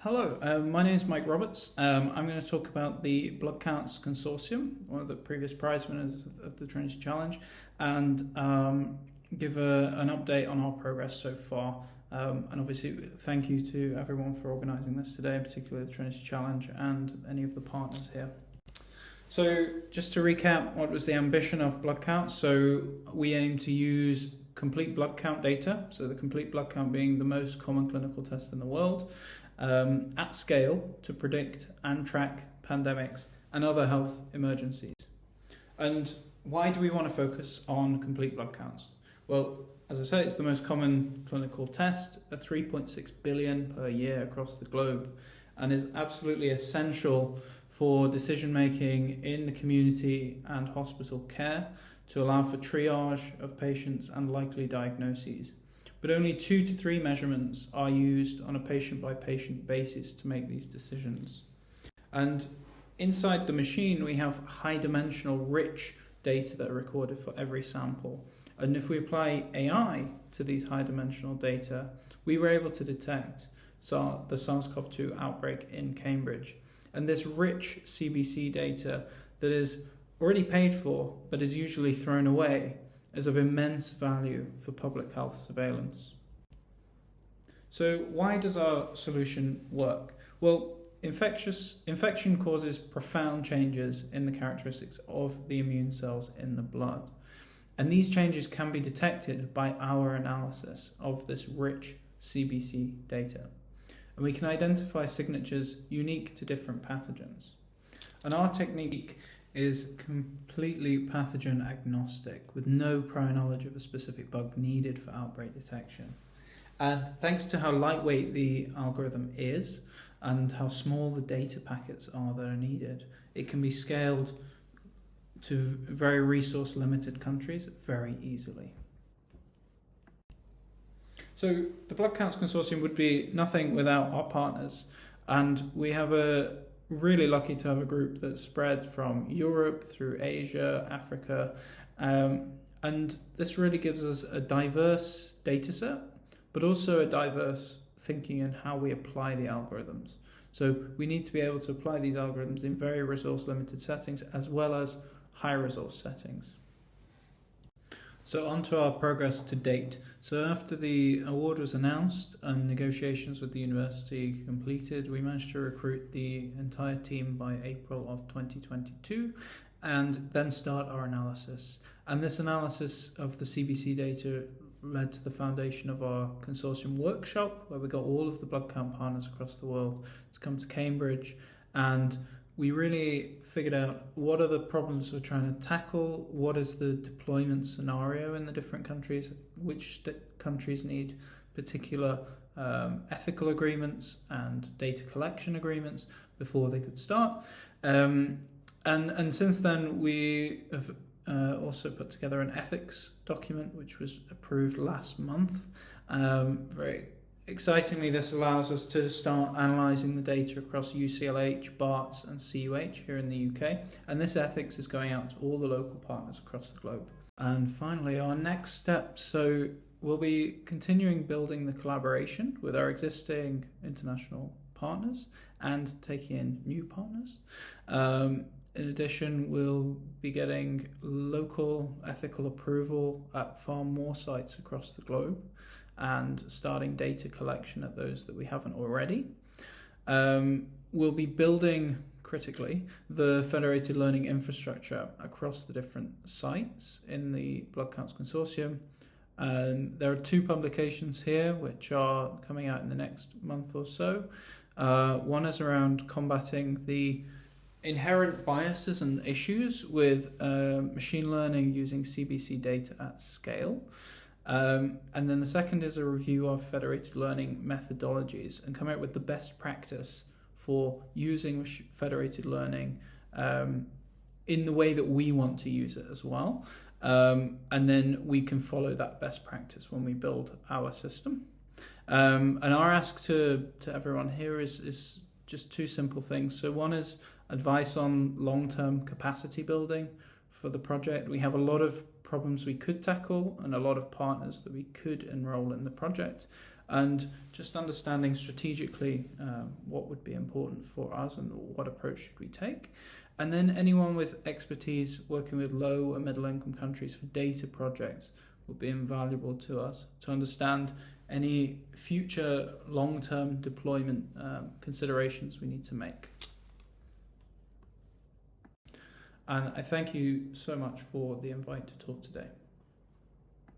Hello, my name is Mike Roberts. I'm going to talk about the BloodCounts Consortium, one of the previous prize winners of the Trinity Challenge, and give an update on our progress so far. And obviously, thank you to everyone for organising this today, particularly the Trinity Challenge and any of the partners here. So just to recap, what was the ambition of BloodCounts? So we aim to use complete blood count data, so the complete blood count being the most common clinical test in the world, at scale to predict and track pandemics and other health emergencies. And why do we want to focus on complete blood counts? Well, as I said, it's the most common clinical test, a 3.6 billion per year across the globe, and is absolutely essential for decision making in the community and hospital care to allow for triage of patients and likely diagnoses. But only 2 to 3 measurements are used on a patient-by-patient basis to make these decisions. And inside the machine, we have high-dimensional, rich data that are recorded for every sample. And if we apply AI to these high-dimensional data, we were able to detect the SARS-CoV-2 outbreak in Cambridge. And this rich CBC data that is already paid for, but is usually thrown away, is of immense value for public health surveillance. So why does our solution work? Well, infection causes profound changes in the characteristics of the immune cells in the blood. And these changes can be detected by our analysis of this rich CBC data. And we can identify signatures unique to different pathogens. And our technique is completely pathogen agnostic, with no prior knowledge of a specific bug needed for outbreak detection. And thanks to how lightweight the algorithm is and how small the data packets are that are needed, it can be scaled to very resource limited countries very easily. So the BloodCounts Consortium would be nothing without our partners, and we have really lucky to have a group that spreads from Europe through Asia, Africa, and this really gives us a diverse data set, but also a diverse thinking in how we apply the algorithms. So we need to be able to apply these algorithms in very resource limited settings as well as high resource settings. So on to our progress to date. So after the award was announced and negotiations with the university completed, we managed to recruit the entire team by April of 2022 and then start our analysis. And this analysis of the CBC data led to the foundation of our consortium workshop, where we got all of the blood count partners across the world to come to Cambridge, and we really figured out what are the problems we're trying to tackle, what is the deployment scenario in the different countries, which countries need particular ethical agreements and data collection agreements before they could start. And since then, we have also put together an ethics document, which was approved last month. Very excitingly, this allows us to start analysing the data across UCLH, BARTS and CUH here in the UK, and this ethics is going out to all the local partners across the globe. And finally, our next step, so we'll be continuing building the collaboration with our existing international partners and taking in new partners. In addition, we'll be getting local ethical approval at far more sites across the globe and starting data collection at those that we haven't already. We'll be building, critically, the federated learning infrastructure across the different sites in the BloodCounts Consortium. There are 2 publications here which are coming out in the next month or so. One is around combating the inherent biases and issues with machine learning using CBC data at scale. And then the second is a review of federated learning methodologies and coming up with the best practice for using federated learning in the way that we want to use it as well. And then we can follow that best practice when we build our system. And our ask to everyone here is just 2 simple things. So one is advice on long-term capacity building for the project. We have a lot of problems we could tackle and a lot of partners that we could enroll in the project. and just understanding strategically what would be important for us and what approach should we take. And then anyone with expertise working with low and middle income countries for data projects will be invaluable to us to understand any future long-term deployment considerations we need to make. And I thank you so much for the invite to talk today.